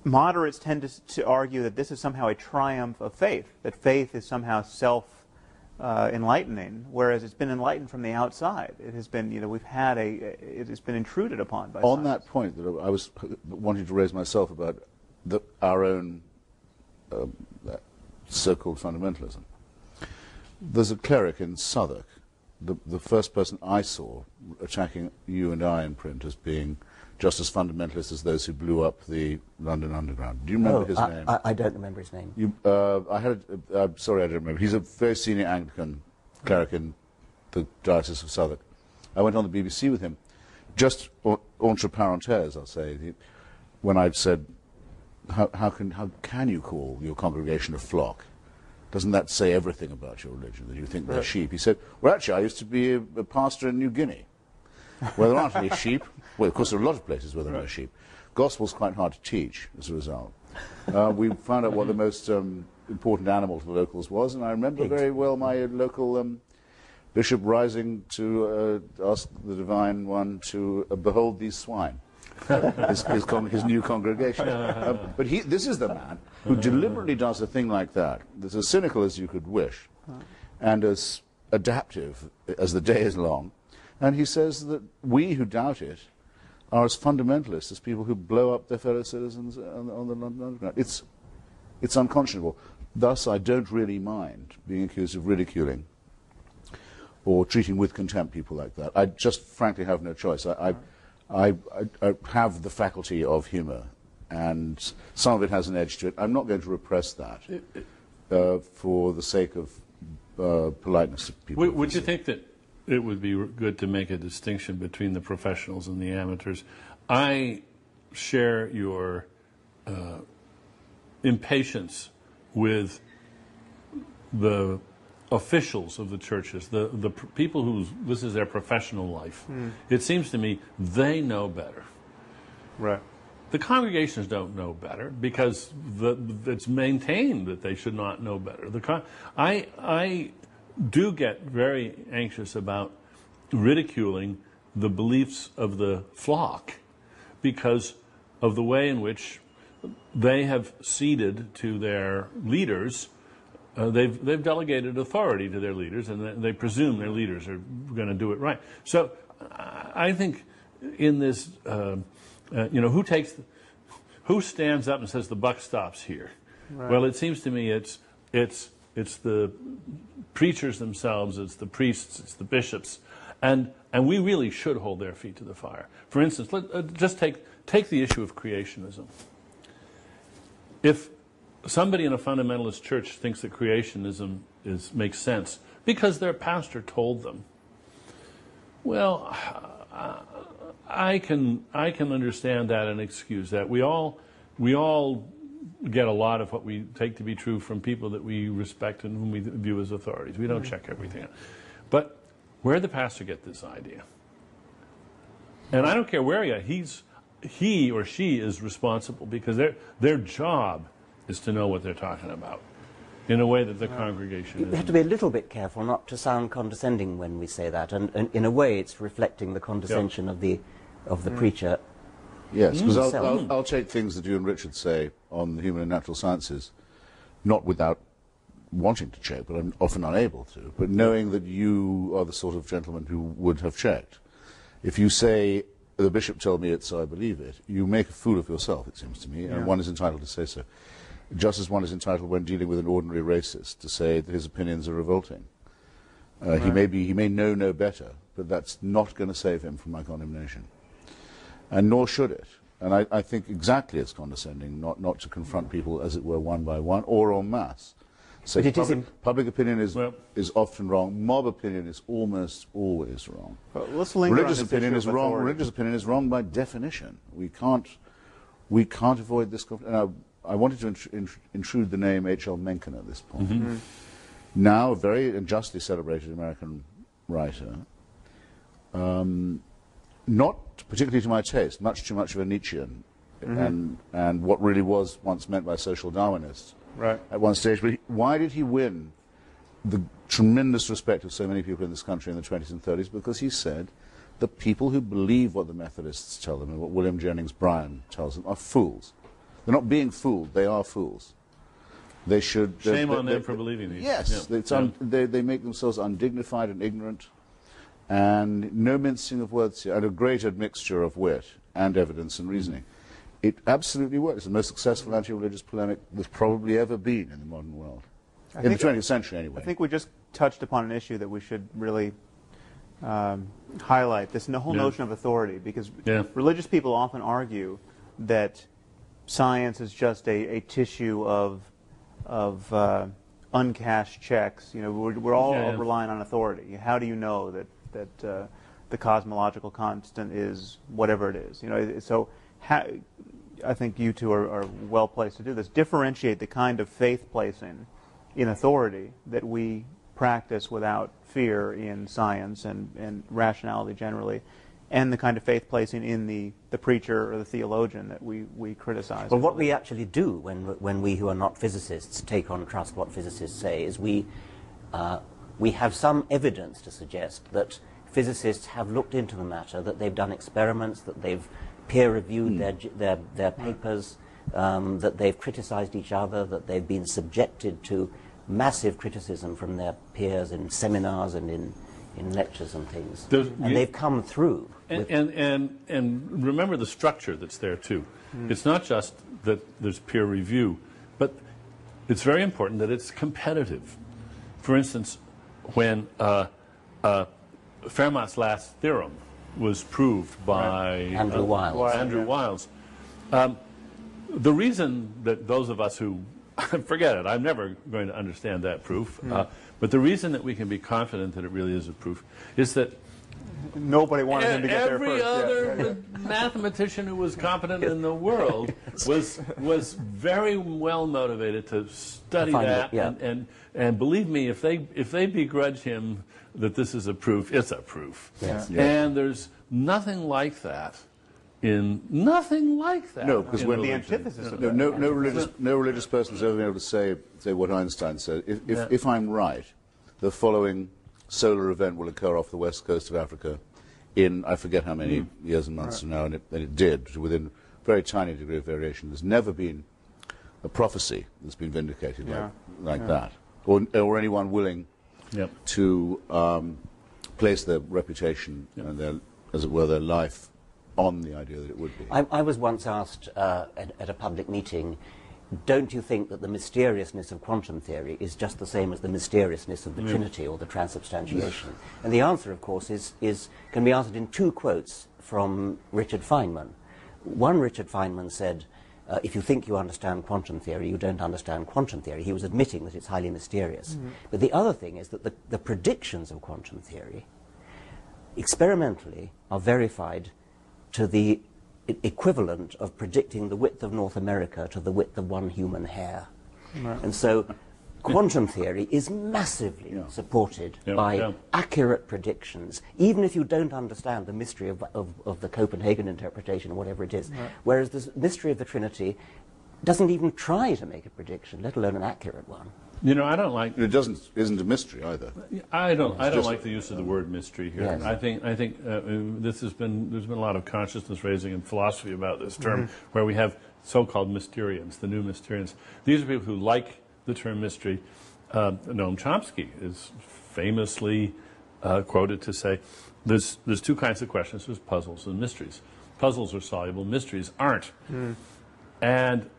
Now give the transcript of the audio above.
moderates tend to argue that this is somehow a triumph of faith, that faith is somehow self-enlightening, whereas it's been enlightened from the outside. It has been, it has been intruded upon by On science. that point that I was wanting to raise myself about our own so-called fundamentalism. There's a cleric in Southwark, the first person I saw attacking you and I in print as being just as fundamentalist as those who blew up the London Underground. Do you remember his name? I don't remember his name. I'm sorry, I don't remember. He's a very senior Anglican cleric in the Diocese of Southwark. I went on the BBC with him, just entre parenthèses, I'll say, when I'd said, how can you call your congregation a flock? Doesn't that say everything about your religion, that you think they're sheep? He said, well, actually, I used to be a pastor in New Guinea, where there aren't any sheep. Well, of course, there are a lot of places where there are no sheep. Gospel's quite hard to teach, as a result. We found out what the most important animal to the locals was, and I remember very well my local bishop rising to ask the Divine One to behold these swine, his new congregation. But this is the man who deliberately does a thing like that, that's as cynical as you could wish, and as adaptive as the day is long. And he says that we who doubt it are as fundamentalists as people who blow up their fellow citizens on the London Underground. It's unconscionable. Thus, I don't really mind being accused of ridiculing or treating with contempt people like that. I just frankly have no choice. I have the faculty of humour, and some of it has an edge to it. I'm not going to repress that for the sake of politeness to people. Would you think that it would be good to make a distinction between the professionals and the amateurs? I share your impatience with the officials of the churches, the people whose this is their professional life. It seems to me they know better. Right. The congregations don't know better because it's maintained that they should not know better. I do get very anxious about ridiculing the beliefs of the flock because of the way in which they have ceded to their leaders. They've delegated authority to their leaders, and they presume their leaders are going to do it right. So I think in this, who stands up and says the buck stops here? Right. Well, it seems to me it's the preachers themselves, it's the priests, it's the bishops, and we really should hold their feet to the fire. For instance, just take the issue of creationism. If somebody in a fundamentalist church thinks that creationism makes sense because their pastor told them, well, I can understand that and excuse that. We all get a lot of what we take to be true from people that we respect and whom we view as authorities. We don't check everything out. But where did the pastor get this idea? And I don't care where he or she is responsible, because their job is to know what they're talking about in a way that the congregation isn't. We have to be a little bit careful not to sound condescending when we say that, and in a way it's reflecting the condescension of the preacher. Yes, because I'll take things that you and Richard say on the human and natural sciences, not without wanting to check, but I'm often unable to, but knowing that you are the sort of gentleman who would have checked. If you say, the bishop told me it, so I believe it, you make a fool of yourself, it seems to me, and one is entitled to say so. Just as one is entitled when dealing with an ordinary racist to say that his opinions are revolting. Right. He may know no better, but that's not going to save him from my condemnation. And nor should it. And I think exactly it's condescending not to confront people, as it were, one by one, or en masse. So public opinion is often wrong. Mob opinion is almost always wrong. Religious opinion is wrong. Religious opinion is wrong by definition. We can't avoid this. I wanted to intrude the name H.L. Mencken at this point. Now, a very and justly celebrated American writer, not particularly to my taste, much too much of a Nietzschean, and what really was once meant by social Darwinists. Right. At one stage, but why did he win the tremendous respect of so many people in this country in the 20s and 30s? Because he said the people who believe what the Methodists tell them and what William Jennings Bryan tells them are fools. They're not being fooled. They are fools. They should... Shame on them for believing these. Yes. Yeah. They make themselves undignified and ignorant, and no mincing of words here, and a great admixture of wit and evidence and reasoning. It absolutely works. It's the most successful anti-religious polemic there's probably ever been in the modern world. In the 20th century, anyway. I think we just touched upon an issue that we should really highlight, this whole notion of authority, because religious people often argue that science is just a tissue of uncashed checks. You know, we're all relying on authority. How do you know that the cosmological constant is whatever it is? You know, so I think you two are well placed to do this. Differentiate the kind of faith placing in authority that we practice without fear in science and rationality generally, and the kind of faith placing in the preacher or the theologian that we criticize. Well, what we actually do when we who are not physicists take on trust what physicists say is we have some evidence to suggest that physicists have looked into the matter, that they've done experiments, that they've peer-reviewed their papers, that they've criticized each other, that they've been subjected to massive criticism from their peers in seminars and in lectures and things. And they've come through. And remember the structure that's there, too. It's not just that there's peer review, but it's very important that it's competitive. For instance, when Fermat's last theorem was proved by Andrew Wiles. The reason that those of us who forget it, I'm never going to understand that proof, but the reason that we can be confident that it really is a proof is that nobody wanted him to get there every first. other mathematician who was competent in the world was very well motivated to study that, and believe me, if they begrudge him that this is a proof, it's a proof. Yes. And there's nothing like that. No, because when the antithesis of no religious person has ever been able to say what Einstein said. If I'm right, the following solar event will occur off the west coast of Africa in, I forget how many years and months from now, and it did, within a very tiny degree of variation. There's never been a prophecy that's been vindicated like that, or anyone willing to place their reputation and their, as it were, their life on the idea that it would be. I was once asked at a public meeting, don't you think that the mysteriousness of quantum theory is just the same as the mysteriousness of the Trinity or the transubstantiation? And the answer, of course, can be answered in two quotes from Richard Feynman. One, Richard Feynman said, if you think you understand quantum theory, you don't understand quantum theory. He was admitting that it's highly mysterious. But the other thing is that the predictions of quantum theory, experimentally, are verified to the equivalent of predicting the width of North America to the width of one human hair. And so quantum theory is massively supported by accurate predictions, even if you don't understand the mystery of the Copenhagen interpretation or whatever it is. Whereas the mystery of the Trinity doesn't even try to make a prediction, let alone an accurate one. You know, I don't like... It isn't a mystery either. I don't like the use of the word mystery here. Yes. I think there's been a lot of consciousness raising in philosophy about this term, where we have so-called Mysterians, the new Mysterians. These are people who like the term mystery. Noam Chomsky is famously quoted to say, there's two kinds of questions. There's puzzles and mysteries. Puzzles are soluble, mysteries aren't. And